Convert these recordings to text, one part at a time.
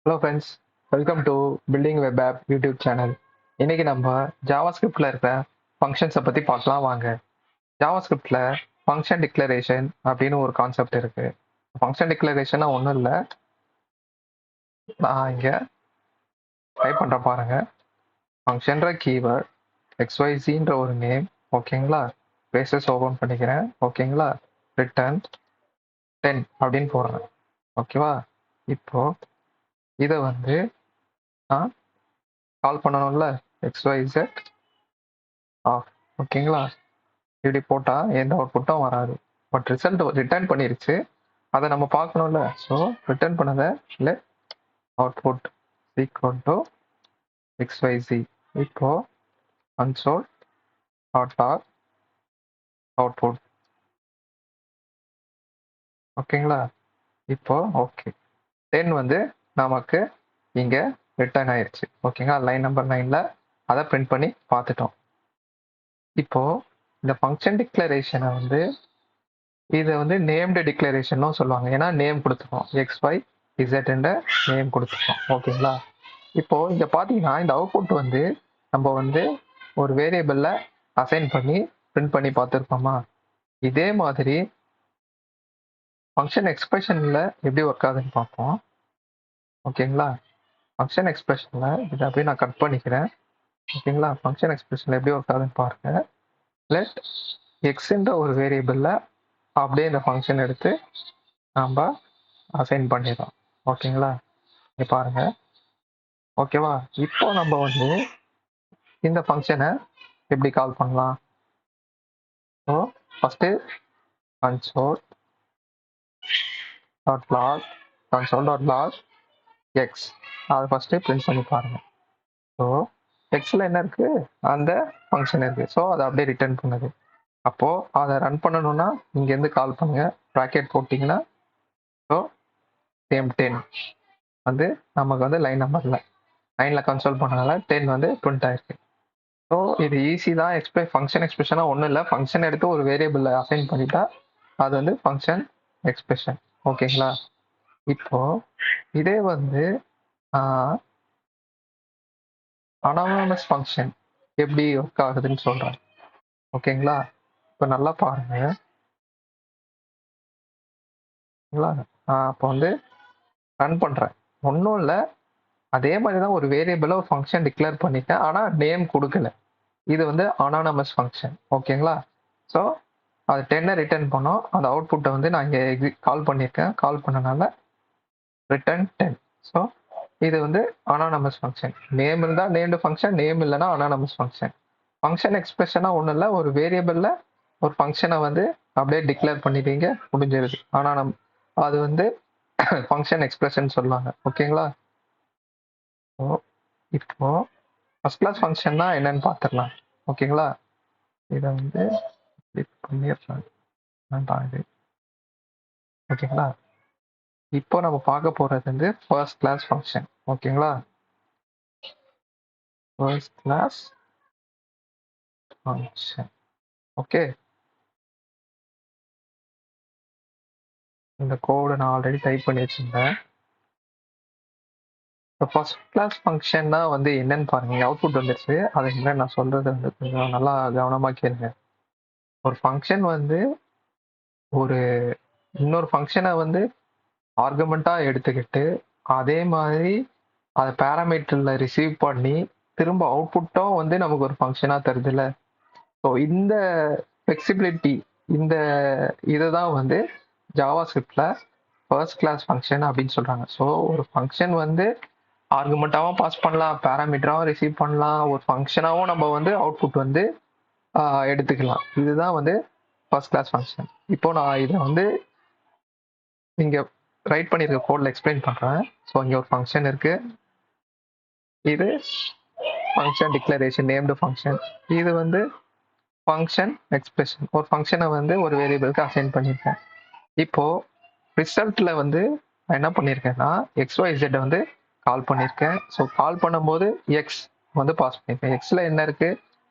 Hello friends, welcome to building web app YouTube channel. இன்னைக்கு நம்ம ஜாவாஸ்கிரிப்டில் இருக்கிற ஃபங்க்ஷன்ஸை பற்றி பார்க்கலாம் வாங்க. ஜாவாஸ்கிரிப்டில் ஃபங்க்ஷன் டிக்ளரேஷன் அப்படின்னு ஒரு கான்செப்ட் இருக்கு. ஃபங்க்ஷன் டிக்ளரேஷனாக ஒன்றும் இல்லை, நான் இங்கே டைப் பண்ணுற பாருங்க. ஃபங்க்ஷன்ற கீவேர்ட் XYZன்ற ஒரு நேம், ஓகேங்களா? பேசஸ் ஓப்பன் பண்ணிக்கிறேன், ஓகேங்களா? ரிட்டர்ன் 10 அப்படின்னு போடுறேன், ஓகேவா? இப்போ இதை வந்து நான் கால் பண்ணணும்ல, XYZ ஆஃப், ஓகேங்களா? இப்படி போட்டால் எந்த அவுட்புட்டும் வராது. பட் ரிசல்ட் ரிட்டர்ன் பண்ணிருச்சு, அதை நம்ம பார்க்கணும்ல. ஸோ ரிட்டர்ன் பண்ணதை let output equal to XYZ. இப்போ console டாட் லாக் அவுட்புட், ஓகேங்களா? இப்போ ஓகே, 10 வந்து நமக்கு இங்கே ரிட்டர்ன் ஆயிடுச்சு, ஓகேங்களா? லைன் நம்பர் 9ல் அதை பிரிண்ட் பண்ணி பார்த்துட்டோம். இப்போ இந்த ஃபங்க்ஷன் டிக்ளரேஷனை வந்து இதை வந்து நேம்டு டிக்ளரேஷனும் சொல்லுவாங்க. ஏன்னா நேம் கொடுத்துருக்கோம், XYZ நேம் கொடுத்துருக்கோம், ஓகேங்களா? இப்போ இங்க பாத்தீங்கன்னா இந்த அவுட்புட் வந்து நம்ம வந்து ஒரு வேரியபிள்ல அசைன் பண்ணி பிரிண்ட் பண்ணி பார்த்துருக்கோமா? இதே மாதிரி ஃபங்க்ஷன் எக்ஸ்பிரஷன்ல எப்படி ஒர்க் ஆகுதுன்னு பார்ப்போம், ஓகேங்களா? ஃபங்க்ஷன் எக்ஸ்பிரஷன்ல இதை அப்படியே நான் கட் பண்ணிக்கிறேன், ஓகேங்களா? ஃபங்க்ஷன் எக்ஸ்பிரஷன்ல எப்படி ஒர்க் ஆகுதுன்னு பாருங்க. லெட் எக்ஸ்ன்ற ஒரு வேரியபிள்ல அப்படியே இந்த ஃபங்க்ஷன் எடுத்து நம்ம அசைன் பண்ணிடுறோம், ஓகேங்களா? இங்க பாருங்க, ஓகேவா? இப்போ நம்ம வந்து இந்த ஃபங்க்ஷனை எப்படி கால் பண்ணலாம்? So first console dot log x, அதை ஃபஸ்ட்டு பிரிண்ட் பண்ணி பாருங்க. ஸோ எக்ஸில் என்ன இருக்கு, அந்த ஃபங்க்ஷன் இருக்கு. ஸோ அதை அப்படியே ரிட்டர்ன் பண்ணுது. அப்போ அதை ரன் பண்ணணும்னா இங்கேருந்து கால் பண்ணுங்க, ப்ராக்கெட் போட்டிங்கன்னா ஸோ சேம் 10 வந்து நமக்கு வந்து லைன் நம்பரில் 9ல் கன்சோல் பண்ணனால 10 வந்து பிரிண்ட் ஆயிருக்கு. ஸோ இது ஈஸி தான். ஃபங்க்ஷன் எக்ஸ்பிரஷனாக ஒன்றும் இல்லை, ஃபங்க்ஷன் எடுத்து ஒரு வேரியபிளில் அசைன் பண்ணிட்டா அது வந்து ஃபங்க்ஷன் எக்ஸ்பிரஷன், ஓகேங்களா? இப்போ இதே வந்து அனானமஸ் ஃபங்க்ஷன் எப்படி ஒர்க் ஆகுதுன்னு சொல்கிறேன், ஓகேங்களா? இப்போ நல்லா பாருங்க, அப்போ வந்து ரன் பண்ணுறேன், ஒன்றும் இல்லை, அதே மாதிரி தான் ஒரு வேரியபிளை ஒரு ஃபங்க்ஷன் டிக்ளேர் பண்ணிட்டேன், ஆனால் நேம் கொடுக்கல. இது வந்து அனானமஸ் ஃபங்க்ஷன், ஓகேங்களா? ஸோ அது 10 ரிட்டர்ன் பண்ணோம். அந்த அவுட்புட்டை வந்து நான் இங்கே கால் பண்ணியிருக்கேன், கால் பண்ணனால ரிட்டர்ன் 10. ஸோ இது வந்து அனானமஸ் ஃபங்க்ஷன். நேம் இருந்தால் நேம்டு ஃபங்க்ஷன், நேம் இல்லைன்னா அனானமஸ் ஃபங்க்ஷன். ஃபங்க்ஷன் எக்ஸ்பிரஷனாக ஒன்றும் இல்லை, ஒரு வேரியபிளில் ஒரு ஃபங்க்ஷனை வந்து அப்படியே டிக்ளேர் பண்ணிட்டீங்க, முடிஞ்சிருது. ஆனால் அது வந்து ஃபங்க்ஷன் எக்ஸ்பிரஷன் சொல்லுவாங்க, ஓகேங்களா? ஸோ இப்போ ஃபர்ஸ்ட் கிளாஸ் ஃபங்க்ஷன்னா என்னன்னு பார்த்துடலாம், ஓகேங்களா? இதை வந்து பண்ணிடுறேன், ஓகேங்களா? இப்போ நம்ம பார்க்க போறது வந்து ஃபர்ஸ்ட் கிளாஸ் ஃபங்க்ஷன், ஓகேங்களா? First class function, okay. இந்த கோடை நான் ஆல்ரெடி டைப் பண்ணி வச்சிருந்தேன். இப்போ ஃபர்ஸ்ட் கிளாஸ் ஃபங்க்ஷன்னா வந்து என்னன்னு பாருங்க, அவுட்புட் வந்துருச்சு. அதுக்கு முன்னாடி நான் சொல்றது வந்து கொஞ்சம் நல்லா கவனமா கேளுங்க. ஒரு ஃபங்க்ஷன் வந்து ஒரு இன்னொரு ஃபங்க்ஷனை வந்து ஆர்குமெண்டா எடுத்துக்கிட்டு அதே மாதிரி அதை பேராமீட்டர்ல ரிசீவ் பண்ணி திரும்ப அவுட்புட்டும் வந்து நமக்கு ஒரு ஃபங்க்ஷனா தருதுல்ல. ஸோ இந்த ஃப்ளெக்சிபிலிட்டி, இந்த இதுதான் வந்து ஜாவா ஸ்கிரிப்ட்ல ஃபர்ஸ்ட் கிளாஸ் ஃபங்க்ஷன் அப்படின்னு சொல்றாங்க. ஸோ ஒரு ஃபங்க்ஷன் வந்து ஆர்குமெண்ட்டாகவும் பாஸ் பண்ணலாம், பேராமீட்டராகவும் ரிசீவ் பண்ணலாம், ஒரு ஃபங்க்ஷனாகவும் நம்ம வந்து அவுட்புட் வந்து எடுத்துக்கலாம். இதுதான் வந்து ஃபர்ஸ்ட் கிளாஸ் ஃபங்க்ஷன். இப்போ நான் இதை வந்து இங்கே ரைட் பண்ணியிருக்க கோடில் எக்ஸ்பிளைன் பண்ணுறேன். ஸோ இங்கே ஒரு ஃபங்க்ஷன் இருக்கு, இது ஃபங்க்ஷன் டிக்ளரேஷன் நேம்டு ஃபங்க்ஷன், இது வந்து ஃபங்க்ஷன் எக்ஸ்பிரஷன். ஒரு ஃபங்க்ஷனை வந்து ஒரு வேரியபிளுக்கு அசைன் பண்ணியிருக்கேன். இப்போ ரிசல்ட்ல வந்து நான் என்ன பண்ணியிருக்கேன்னா XYZ வந்து கால் பண்ணியிருக்கேன். ஸோ கால் பண்ணும்போது எக்ஸ் வந்து பாஸ் பண்ணியிருக்கேன். எக்ஸில் என்ன இருக்கு,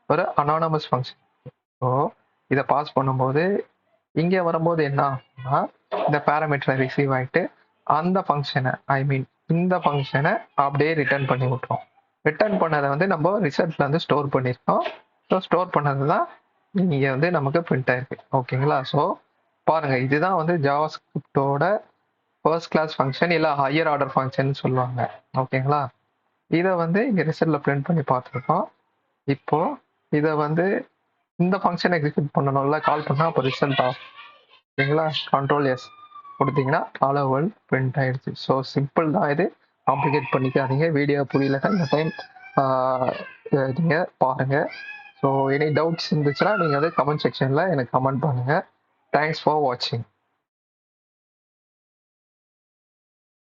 ஒரு அனானமஸ் ஃபங்க்ஷன். ஸோ இதை பாஸ் பண்ணும்போது இங்கே வரும்போது என்ன ஆகும்னா இந்த பேராமீட்டரை ரிசீவ் ஆகிட்டு அந்த ஃபங்க்ஷனை, ஐ மீன் இந்த ஃபங்க்ஷனை அப்படியே ரிட்டர்ன் பண்ணி விட்டுரும். ரிட்டர்ன் பண்ணதை வந்து நம்ம ரிசல்ட்ல வந்து ஸ்டோர் பண்ணியிருக்கோம். ஸோ ஸ்டோர் பண்ணது தான் இங்கே வந்து நமக்கு பிரிண்ட் ஆயிருக்கு. ஓகேங்களா? ஸோ பாருங்க, இதுதான் வந்து ஜாவா ஸ்கிரிப்டோட ஃபர்ஸ்ட் கிளாஸ் ஃபங்க்ஷன் இல்லை ஹையர் ஆர்டர் ஃபங்க்ஷன் சொல்லுவாங்க. ஓகேங்களா? இதை வந்து இங்கே ரிசல்ட்ல பிரிண்ட் பண்ணி பார்த்துருக்கோம். இப்போ இதை வந்து இந்த ஃபங்க்ஷன் எக்ஸிக்யூட் பண்ணணும்ல, கால் பண்ணால் அப்போ ரிசல்ட் ஆஃப். ஓகேங்களா? கண்ட்ரோல் எஸ் கொடுத்தீங்கன்னா ஹலோ வேர்ல்ட் பிரிண்ட் ஆயிடுச்சு. ஸோ சிம்பிள் தான் இது, காம்ப்ளிகேட் பண்ணிக்காதீங்க. வீடியோ புரியலன்னா இந்த டைம் நீங்கள் பாருங்கள். ஸோ எனி டவுட்ஸ் இருந்துச்சுன்னா நீங்கள் வந்து கமெண்ட் செக்ஷனில் எனக்கு கமெண்ட் பண்ணுங்கள். தேங்க்ஸ் ஃபார் வாட்சிங்.